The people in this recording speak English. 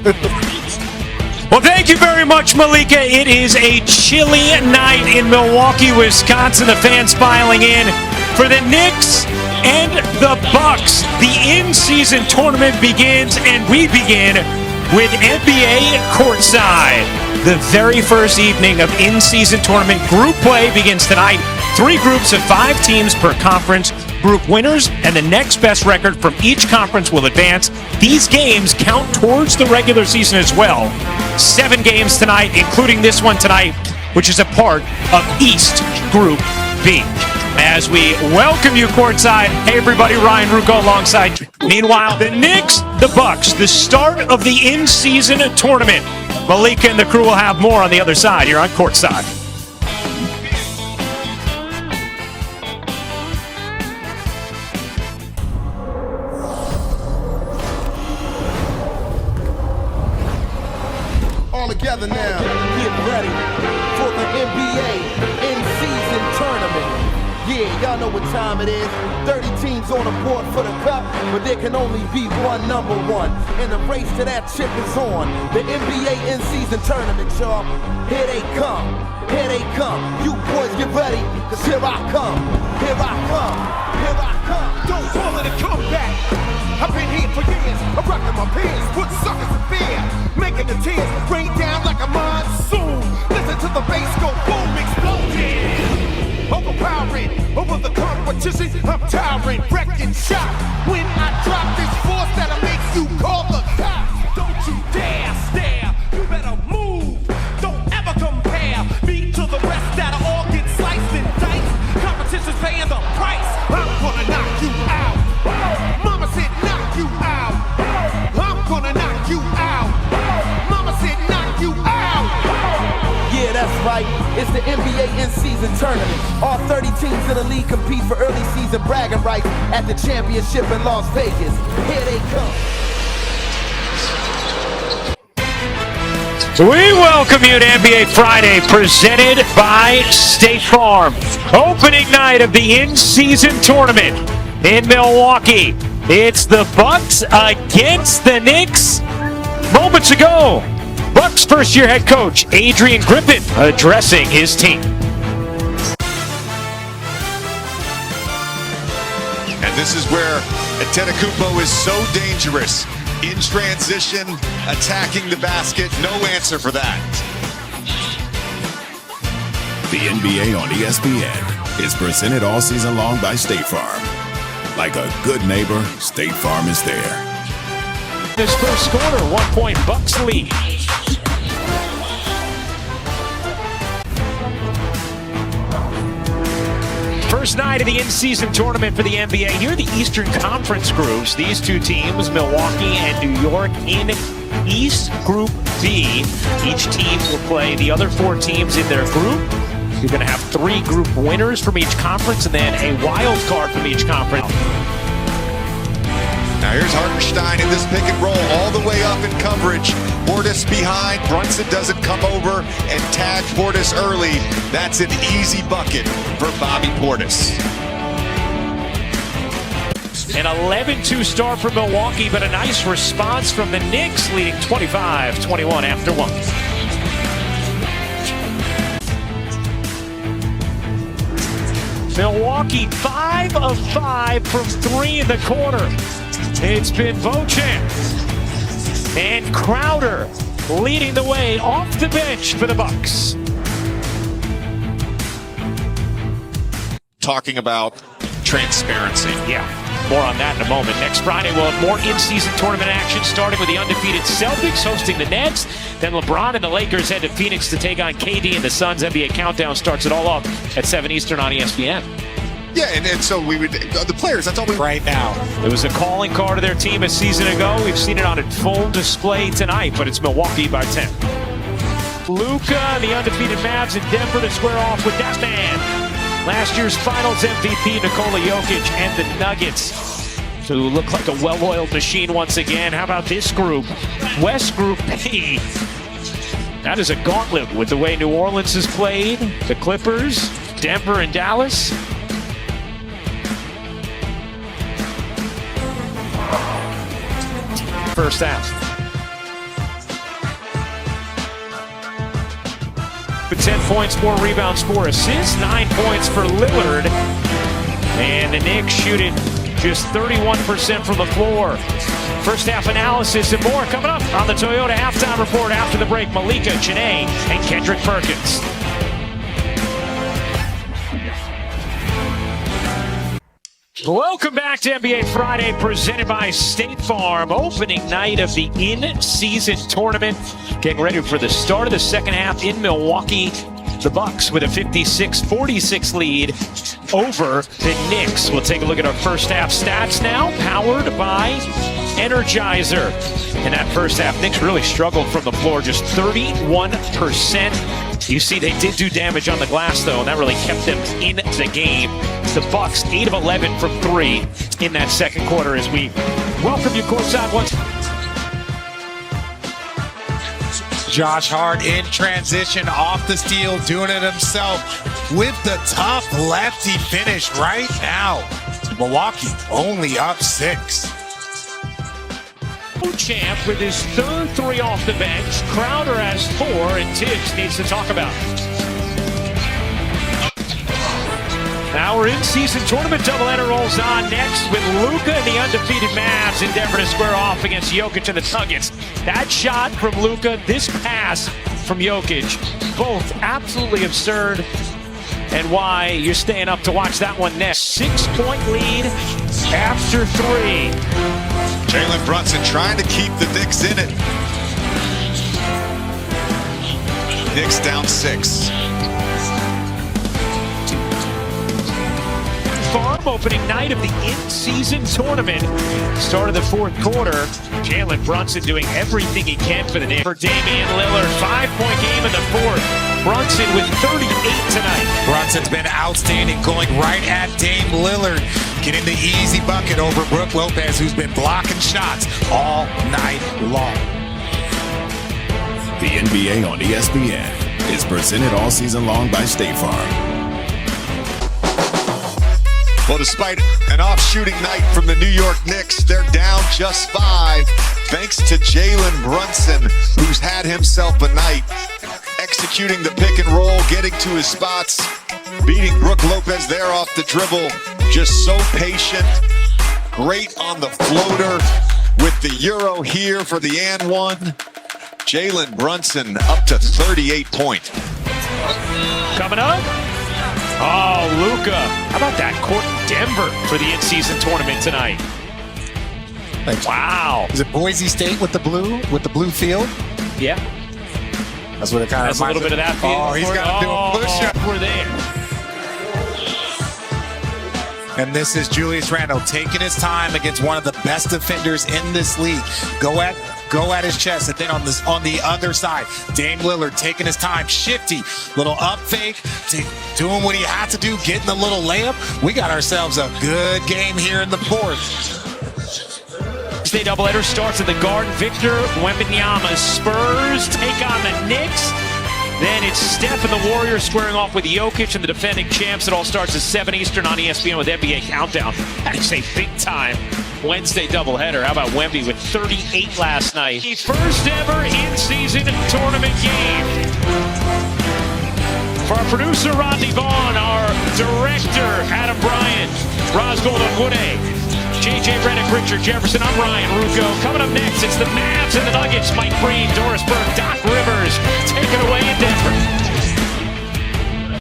Well, thank you very much, Malika. It is a chilly night in Milwaukee, Wisconsin. The fans filing in for the Knicks and the Bucks. The in-season tournament begins, and we begin with NBA courtside. The very first evening of in-season tournament group play begins tonight. 3 groups of 5 teams per conference. Group winners and the next best record from each conference will advance. These games count towards the regular season as well. 7 games tonight, including this one tonight, which is a part of East Group B. As we welcome you courtside, hey everybody, Ryan Rucco alongside. Meanwhile, the Knicks, the Bucks, the start of the in-season tournament. Malika and the crew will have more on the other side here on courtside. All together now, get ready for the NBA in-season tournament. Yeah, y'all know what time it is. 30 teams on the board for the cup, but there can only be one number one. And the race to that chip is on. The NBA in-season tournament, y'all. Here they come. Here they come. You boys get ready, cause here I come. Here I come. Here I come. Don't call it a comeback. I've been here for years. I'm rocking my pants, put suckers in fear. Making the tears rain down like a monsoon. Listen to the bass go boom, exploding. Overpowering, over the competition, I'm towering, wrecking shop. When I drop this force that'll make you call the cops. Don't you dare stare, you better move. Don't ever compare me to the rest that'll all get sliced and diced. Competition's paying the price, I'm gonna knock you out. Mama said knock you out. I'm gonna knock you out. Mama said knock you out. Yeah, that's right. It's the NBA in-season tournament. All 30 teams in the league compete for early season bragging rights at the championship in Las Vegas. Here they come. So we welcome you to NBA Friday, presented by State Farm. Opening night of the in-season tournament in Milwaukee. It's the Bucks against the Knicks. Moments ago, Bucks first-year head coach Adrian Griffin addressing his team. And this is where Antetokounmpo is so dangerous. In transition, attacking the basket, no answer for that. The NBA on ESPN is presented all season long by State Farm. Like a good neighbor, State Farm is there. This first quarter, 1-point Bucks lead. First night of the in-season tournament for the NBA. Here are the Eastern Conference groups. These 2 teams, Milwaukee and New York, in East Group B. Each team will play the other 4 teams in their group. You're going to have 3 group winners from each conference and then a wild card from each conference. Now here's Hartenstein in this pick and roll all the way up in coverage. Portis behind. Brunson doesn't come over and tag Portis early. That's an easy bucket for Bobby Portis. An 11-2 start for Milwaukee, but a nice response from the Knicks, leading 25-21 after 1. Milwaukee 5 of 5 from 3 in the quarter. It's been Beauchamp and Crowder leading the way off the bench for the Bucks. Talking about transparency. Yeah, more on that in a moment. Next Friday, we'll have more in-season tournament action, starting with the undefeated Celtics hosting the Nets. Then LeBron and the Lakers head to Phoenix to take on KD and the Suns. NBA Countdown starts it all up at 7 Eastern on ESPN. Yeah, and so we would, the players, that's all we... Right now. It was a calling card of their team a season ago. We've seen it on a full display tonight, but it's Milwaukee by 10. Luka and the undefeated Mavs in Denver to square off with that man. Last year's Finals MVP, Nikola Jokic, and the Nuggets, who look like a well-oiled machine once again. How about this group? West Group B. That is a gauntlet with the way New Orleans has played, the Clippers, Denver, and Dallas. First half. with 10 points, 4 rebounds, 4 assists, 9 points for Lillard. And the Knicks shooting just 31% from the floor. First half analysis and more coming up on the Toyota Halftime Report after the break. Malika, Janae, and Kendrick Perkins. Welcome back to NBA Friday, presented by State Farm. Opening night of the in-season tournament. Getting ready for the start of the second half in Milwaukee. The Bucks with a 56-46 lead over the Knicks. We'll take a look at our first half stats now, powered by Energizer. In that first half, Knicks really struggled from the floor, just 31%. You see they did do damage on the glass, though, and that really kept them in the game. The Bucks, 8 of 11 from 3 in that second quarter as we welcome you courtside once. Josh Hart in transition, off the steal, doing it himself with the tough lefty finish right now. Milwaukee only up 6. Champ with his third 3 off the bench. Crowder has 4, and Tibbs needs to talk about it. Our in-season tournament doubleheader rolls on next with Luka and the undefeated Mavs endeavor to square off against Jokic and the Nuggets. That shot from Luka, this pass from Jokic, both absolutely absurd, and why you're staying up to watch that one next. 6-point lead after 3. Jalen Brunson trying to keep the Knicks in it. Knicks down 6. Farm opening night of the in-season tournament. Start of the fourth quarter. Jalen Brunson doing everything he can for the Knicks. For Damian Lillard, 5-point game in the fourth. Brunson with 38 tonight. Brunson's been outstanding, going right at Dame Lillard, getting the easy bucket over Brook Lopez, who's been blocking shots all night long. The NBA on ESPN is presented all season long by State Farm. Well, despite an off-shooting night from the New York Knicks, they're down just 5, thanks to Jalen Brunson, who's had himself a night. Executing the pick and roll, getting to his spots, beating Brook Lopez there off the dribble. Just so patient, great on the floater with the Euro here for the and one. Jalen Brunson up to 38 points. Coming up. Oh, Luka. How about that court in Denver for the in-season tournament tonight? Wow. Is it Boise State with the blue field? Yeah. That's what it kind of reminds me. A little bit of that field. Oh, he's got to do a push-up. We're there. And this is Julius Randle taking his time against one of the best defenders in this league. Go at his chest, and then on the other side, Dame Lillard taking his time, shifty, little up fake, doing what he had to do, getting a little layup. We got ourselves a good game here in the fourth. State doubleheader starts at the Garden. Victor Wembanyama's Spurs take on the Knicks. Then it's Steph and the Warriors squaring off with Jokic and the defending champs. It all starts at 7 Eastern on ESPN with NBA Countdown. That is a big-time Wednesday doubleheader. How about Wemby with 38 last night? The first ever in-season tournament game. For our producer, Rodney Vaughn, our director, Adam Bryant, Roz Golden-Woode, JJ Redick, Richard Jefferson, I'm Ryan Rucco. Coming up next, it's the Mavs and the Nuggets. Mike Breen, Doris Burke,